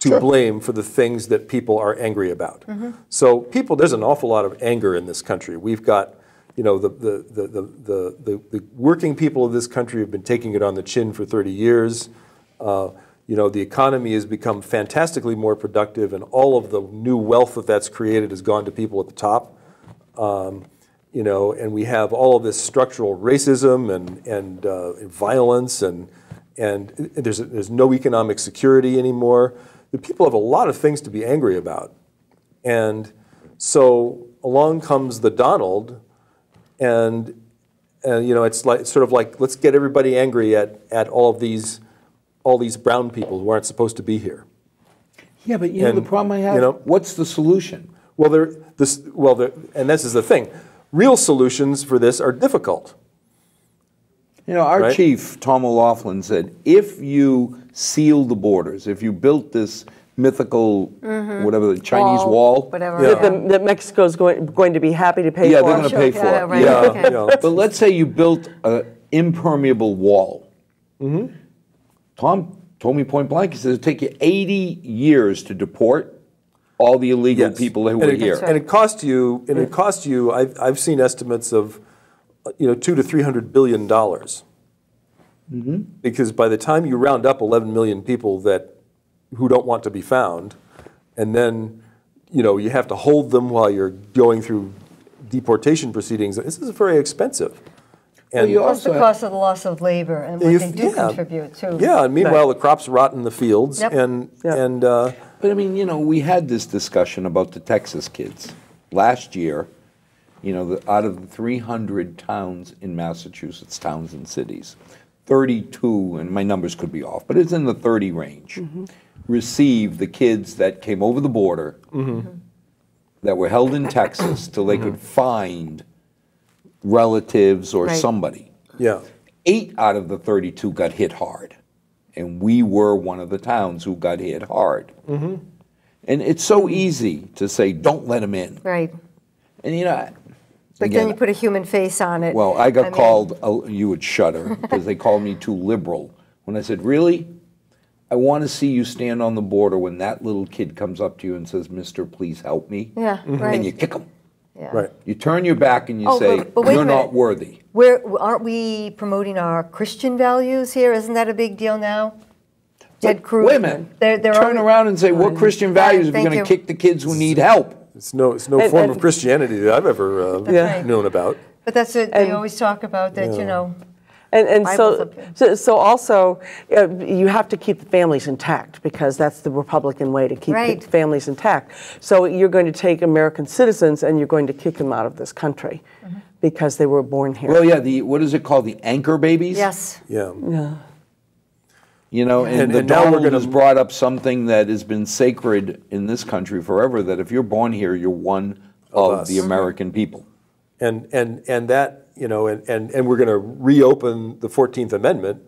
to blame for the things that people are angry about. So there's an awful lot of anger in this country. We've got, the working people of this country have been taking it on the chin for 30 years. The economy has become fantastically more productive, and all of the new wealth that's created has gone to people at the top. And we have all of this structural racism and violence, and there's no economic security anymore. The people have a lot of things to be angry about. And so along comes the Donald, and it's sort of like let's get everybody angry at all these brown people who aren't supposed to be here. yeah, but you know the problem I have? What's the solution? Well, and this is the thing. Real solutions for this are difficult. You know, our Right. chief, Tom O'Loughlin, said, if you seal the borders, if you built this mythical, whatever, the Chinese wall. Whatever. Yeah. That Mexico's going to be happy to pay Yeah, for. they're going to pay for Yeah, it. right. Yeah. Okay. But let's say you built an impermeable wall. Tom told me point blank, he said, it'll take you 80 years to deport all the illegal Yes. people who And were it- here. And it cost you. I've seen estimates of, $200 to $300 billion. Because by the time you round up 11 million people who don't want to be found, and then you have to hold them while you're going through deportation proceedings, this is very expensive. And you Plus the also cost of the loss of labor and what they do contribute to. Yeah, and meanwhile the crops rot in the fields, Yep. But I mean, we had this discussion about the Texas kids. Last year, out of the 300 towns in Massachusetts, towns and cities, 32, and my numbers could be off, but it's in the 30 range, received the kids that came over the border that were held in Texas till they could find relatives or Right. somebody. yeah. 8 out of the 32 got hit hard. And we were one of the towns who got hit hard. And it's so easy to say, don't let them in. Right. And But again, then you put a human face on it. well, I got mean, called, you would shudder, because they called me too liberal. When I said, really? I want to see you stand on the border when that little kid comes up to you and says, Mister, please help me. Yeah, right. And you kick him. Yeah. Right. You turn your back and you Oh, say, but wait a you're minute. not worthy. Aren't we promoting our Christian values here? Isn't that a big deal now? Ted Cruz. Wait a minute. They're Turn already- around and say, what Christian values are we Thank going you. to kick the kids who need help? It's no form of Christianity that I've ever Yeah. known about. But that's what they always talk about, that, you know. And Bible's so, up here. so also, you have to keep the families intact, because that's the Republican way to keep Right. families intact. So you're going to take American citizens and you're going to kick them out of this country because they were born here. Well, yeah, what is it called? The anchor babies? Yes. Yeah. You know, and now we're Donald gonna- has brought up something that has been sacred in this country forever, that if you're born here, you're one of us. the American people. And that, you know, and we're going to reopen the 14th Amendment,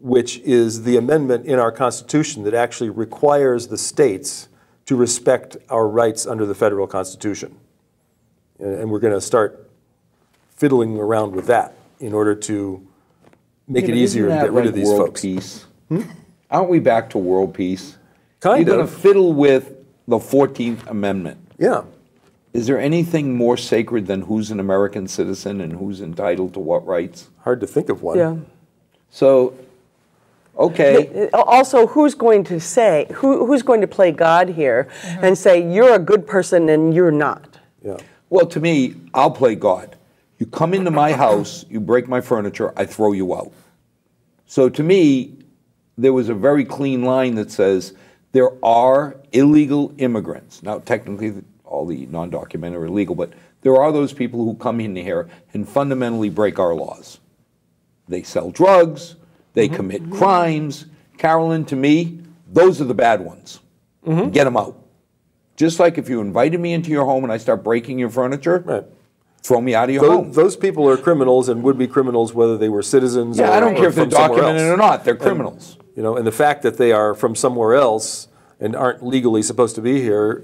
which is the amendment in our Constitution that actually requires the states to respect our rights under the federal Constitution. And we're going to start fiddling around with that in order to make it easier to get rid of these world folks. Peace? Aren't we back to world peace? Kind You're of. going to fiddle with the 14th Amendment. Yeah. Is there anything more sacred than who's an American citizen and who's entitled to what rights? Hard to think of one. Yeah. So, okay. Also, who's going to say, who's going to play God here and say, you're a good person and you're not? Yeah. Well, to me, I'll play God. You come into my house, you break my furniture, I throw you out. So to me, there was a very clean line that says there are illegal immigrants. Now, technically, all the non-documented are illegal, but there are those people who come in here and fundamentally break our laws. They sell drugs, they commit crimes. Carolyn, to me, those are the bad ones. Get them out. Just like if you invited me into your home and I start breaking your furniture, Right. throw me out of your home. Those people are criminals and would be criminals whether they were citizens or Yeah, I don't care if they're from somewhere documented else. or not. They're criminals. You know, and the fact that they are from somewhere else and aren't legally supposed to be here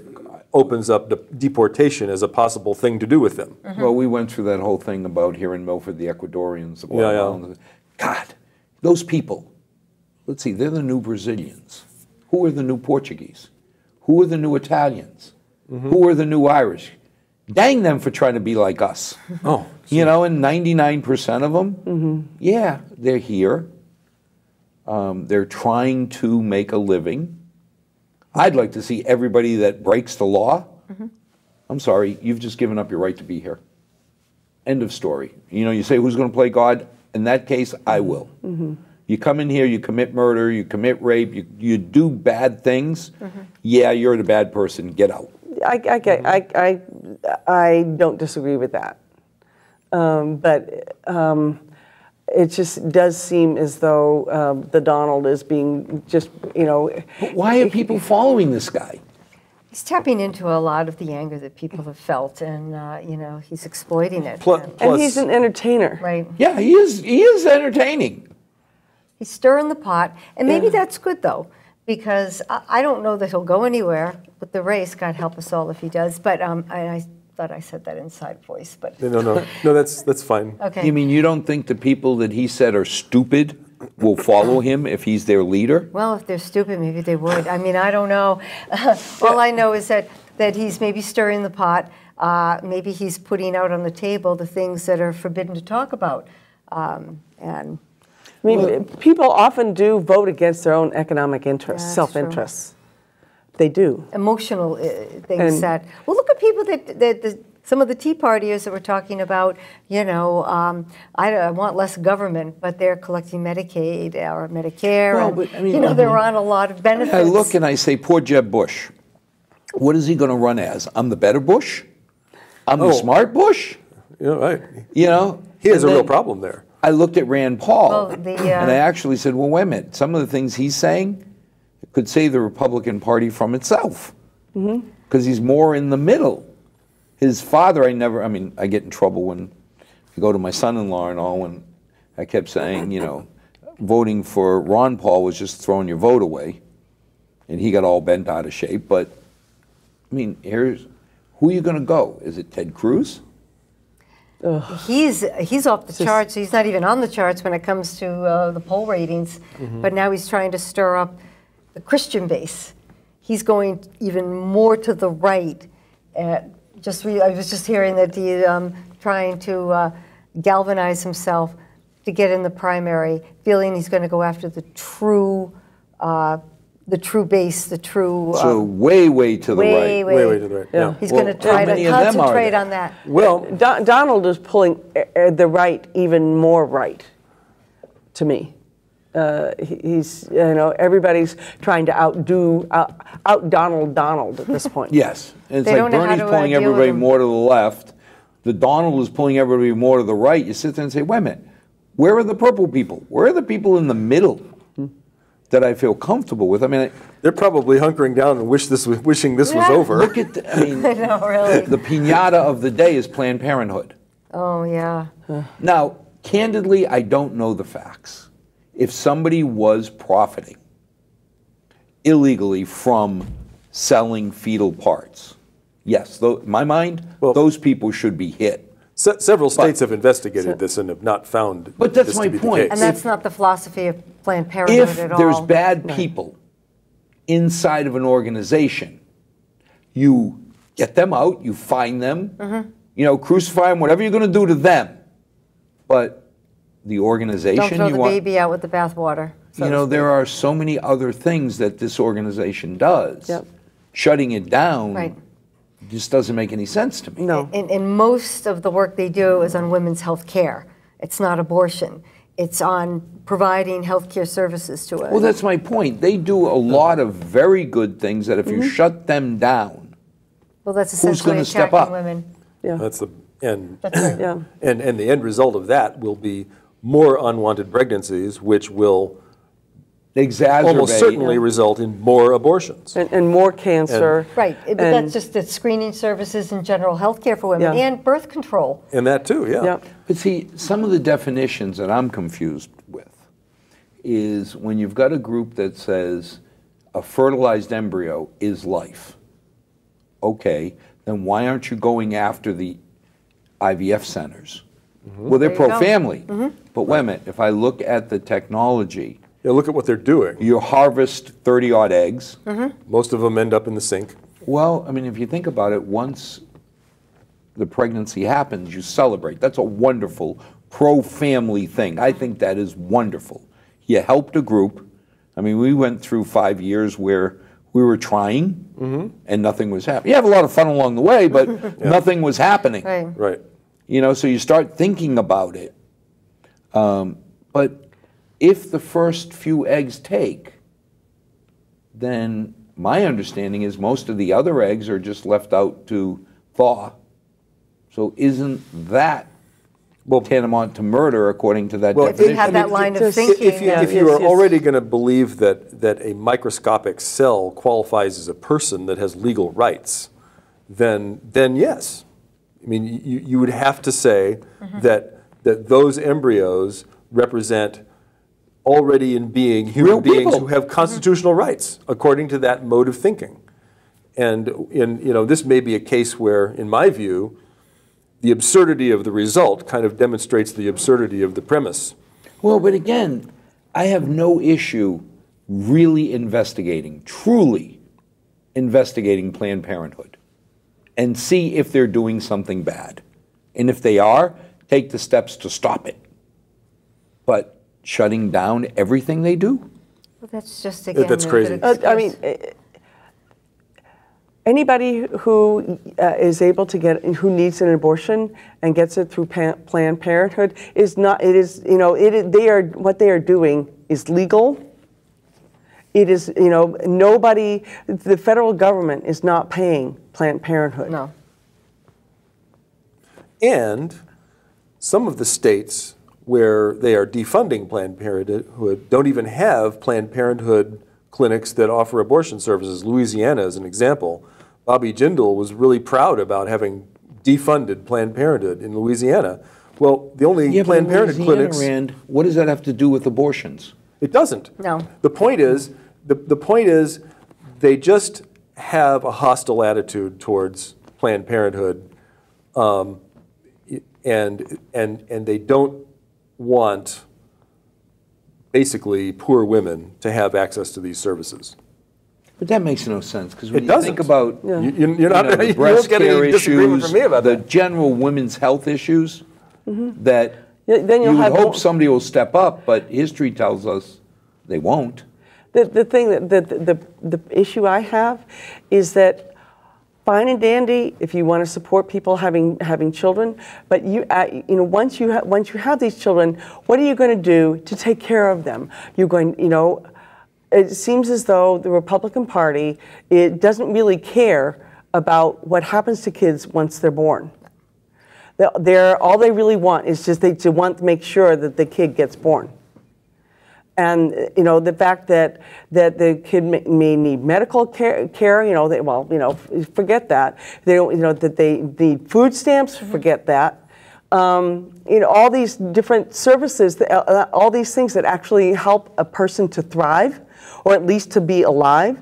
opens up deportation as a possible thing to do with them. Well, we went through that whole thing about here in Milford, the Ecuadorians. Yeah. God, those people, let's see, they're the new Brazilians. Who are the new Portuguese? Who are the new Italians? Who are the new Irish? Dang them for trying to be like us. Oh, You know, and 99% of them, yeah, they're here. They're trying to make a living. I'd like to see everybody that breaks the law. I'm sorry, you've just given up your right to be here. End of story. You know, you say, who's going to play God? In that case, I will. You come in here, you commit murder, you commit rape, you do bad things. Yeah, you're the bad person. Get out. I don't disagree with that. But it just does seem as though the Donald is being just, you know. But why are people following this guy? He's tapping into a lot of the anger that people have felt, and you know, he's exploiting it. And he's an entertainer. Right. Yeah, he is entertaining. He's stirring the pot, and maybe that's good though, because I don't know that he'll go anywhere with the race. God help us all if he does. But I thought I said that inside voice, but No, that's fine. okay. You mean you don't think the people that he said are stupid will follow him if he's their leader? Well, if they're stupid, maybe they would. I mean, I don't know. All I know is that he's maybe stirring the pot. Maybe he's putting out on the table the things that are forbidden to talk about. And I mean, people often do vote against their own economic interests, That's self-interests. They do. emotional things that, well, look at people that some of the Tea Partiers that were talking about, you know, I want less government, but they're collecting Medicaid or Medicare. Well, and, but, I mean, you know, they're on a lot of benefits. I look and I say, poor Jeb Bush. What is he going to run as? I'm the better Bush? I'm the smart Bush? Yeah, right. You know? He has a And real then problem there. I looked at Rand Paul, Well, and I actually said, well, wait a minute. Some of the things he's saying could save the Republican Party from itself. Because he's more in the middle. His father, I get in trouble when I go to my son-in-law and all, when I kept saying, you know, voting for Ron Paul was just throwing your vote away. And he got all bent out of shape. But, I mean, who are you going to go? Is it Ted Cruz? He's off the charts. He's not even on the charts when it comes to the poll ratings. But now he's trying to stir up the Christian base. He's going even more to the right. I was just hearing that he's trying to galvanize himself to get in the primary, feeling he's going to go after the true the true base, the true. So way to the right. Way to the right. Yeah. He's going to try to concentrate on that. Well, Donald is pulling the right even more right, to me. He's, everybody's trying to out Donald at this point. Yes. And it's They like don't know how Bernie's to, pulling deal with everybody him. more to the left. The Donald is pulling everybody more to the right. You sit there and say, wait a minute, where are the purple people? Where are the people in the middle that I feel comfortable with? I mean, they're probably hunkering down and wishing this was over. look at, I mean, I know, really. the piñata of the day is Planned Parenthood. Oh, yeah. Now, candidly, I don't know the facts. If somebody was profiting illegally from selling fetal parts, yes, in my mind, those people should be hit. Several states have investigated this and have not found But that's this my to be the point. case. And that's not the philosophy of Planned Parenthood If at all. there's bad people inside of an organization, you get them out, you find them, crucify them, whatever you're going to do to them. But the organization, Don't throw the baby out with the bathwater. there are so many other things that this organization does. Yep. Shutting it down Right. just doesn't make any sense to me. No. And most of the work they do is on women's health care. It's not abortion. It's on providing health care services to it. Well, that's my point. They do a lot of very good things that if you shut them down, Well, that's who's essentially gonna step attacking up? women. Yeah. That's the and That's right. Yeah. and the end result of that will be more unwanted pregnancies, which will exacerbate. almost certainly result in more abortions. And more cancer. Right, but And- that's just the screening services and general health care for women Yeah. and birth control. And that too, yeah. Yeah. But see, some of the definitions that I'm confused with is when you've got a group that says a fertilized embryo is life. Okay, then why aren't you going after the IVF centers? Well, they're There you go. pro-family. But wait a minute, if I look at the technology, Yeah, look at what they're doing. you harvest 30-odd eggs. Most of them end up in the sink. Well, I mean, if you think about it, once the pregnancy happens, you celebrate. That's a wonderful pro-family thing. I think that is wonderful. You helped a group. I mean, we went through 5 years where we were trying and nothing was happening. You have a lot of fun along the way, but nothing was happening. Right. Right. So you start thinking about it. But if the first few eggs take, then my understanding is most of the other eggs are just left out to thaw. So isn't that tantamount to murder according to that If definition? you have that line of If thinking. If you are already going to believe that a microscopic cell qualifies as a person that has legal rights, then yes. I mean, you would have to say that those embryos represent already in being human Real beings people. who have constitutional rights according to that mode of thinking. And this may be a case where, in my view, the absurdity of the result kind of demonstrates the absurdity of the premise. Well, but again, I have no issue really investigating, truly investigating Planned Parenthood and see if they're doing something bad. And if they are, take the steps to stop it. But shutting down everything they do? Well, that's just, again, That's a crazy. good I mean, anybody who is able to who needs an abortion and gets it through Planned Parenthood is not. It is, they are what they are doing is legal. It is, nobody. The federal government is not paying Planned Parenthood. No. And some of the states where they are defunding Planned Parenthood don't even have Planned Parenthood clinics that offer abortion services. Louisiana is an example. Bobby Jindal was really proud about having defunded Planned Parenthood in Louisiana. Well, the only Planned Parenthood clinics... Rand, what does that have to do with abortions? It doesn't. No. The point is, the point is, they just have a hostile attitude towards Planned Parenthood, and they don't want basically poor women to have access to these services. But that makes no sense because when It you doesn't. think about You're not, the you breast won't get care any disagreement issues, from me about the that. general women's health issues, that Then you'll you would have hope somebody will step up, but history tells us they won't. The thing the issue I have is that fine and dandy if you want to support people having children, but once you have these children, what are you going to do to take care of them? You're going, it seems as though the Republican Party, it doesn't really care about what happens to kids once they're born. All they really want is just they want to make sure that the kid gets born. And the fact that the kid may need medical care, forget that. They don't, that they need food stamps, forget that. All these different services, all these things that actually help a person to thrive, or at least to be alive,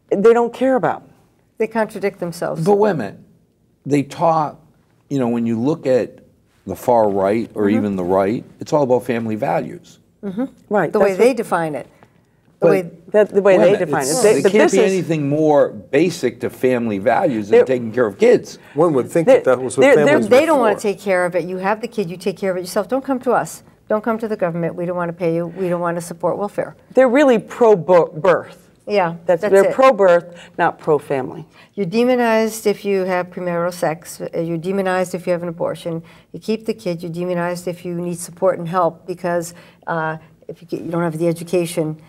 they don't care about. They contradict themselves. But wait a minute. They talk, when you look at the far right or even the right, it's all about family values. Right. The way they define it. The way they define it. There can't be anything more basic to family values than taking care of kids. One would think that was what families were They don't want for. to take care of it. You have the kid, you take care of it yourself. Don't come to us. Don't come to the government. We don't want to pay you. We don't want to support welfare. They're really pro-birth. Yeah, they're it. pro-birth, not pro-family. You're demonized if you have premarital sex. You're demonized if you have an abortion. You keep the kid. You're demonized if you need support and help because if you don't have the education.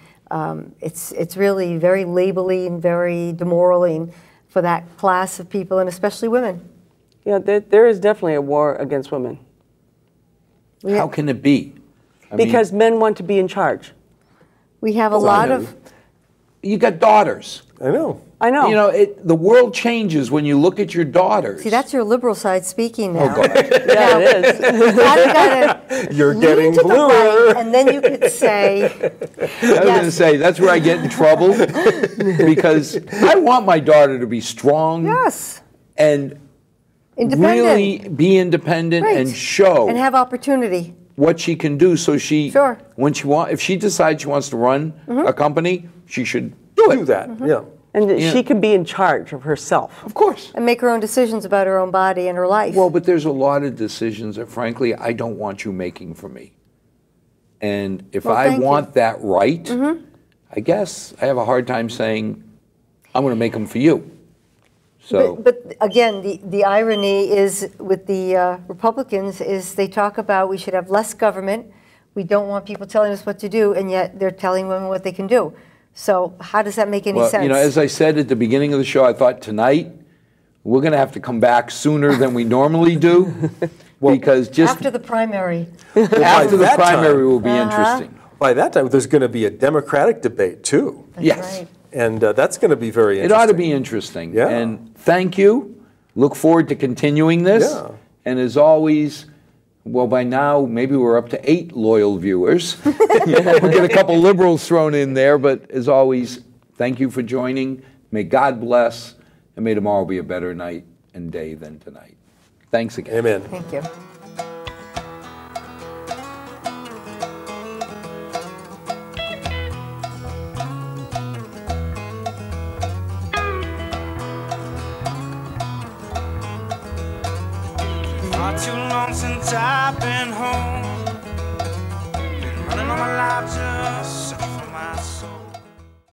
It's really very labeling and very demoralizing for that class of people, and especially women. Yeah, there is definitely a war against women. How can it be? Because men want to be in charge. We have a lot of... You got daughters. I know. The world changes when you look at your daughters. See, that's your liberal side speaking now. Oh, God. Yeah, it is. You're getting to the bluer. right, and then you could say... I was going to say, that's where I get in trouble because I want my daughter to be strong. Yes. And Independent. really be independent Right. and show and have opportunity. what she can do. So she, Sure. if she decides she wants to run a company, she should do it. Do that, yeah. And she can be in charge of herself. Of course. And make her own decisions about her own body and her life. Well, but there's a lot of decisions that, frankly, I don't want you making for me. And if I want that right, I guess I have a hard time saying, I'm going to make them for you. So, but again, the irony is with the Republicans is they talk about we should have less government. We don't want people telling us what to do, and yet they're telling women what they can do. So how does that make any sense? As I said at the beginning of the show, I thought tonight we're going to have to come back sooner than we normally do. Because just after the primary. After the primary will be interesting. By that time, there's going to be a Democratic debate, too. That's yes. right. And that's going to be very interesting. It ought to be interesting. Yeah. And thank you. Look forward to continuing this. Yeah. And as always, well, by now, maybe we're up to 8 loyal viewers. We'll get a couple liberals thrown in there. But as always, thank you for joining. May God bless. And may tomorrow be a better night and day than tonight. Thanks again. Amen. Thank you. Not too long since I've been home. Been running all my life just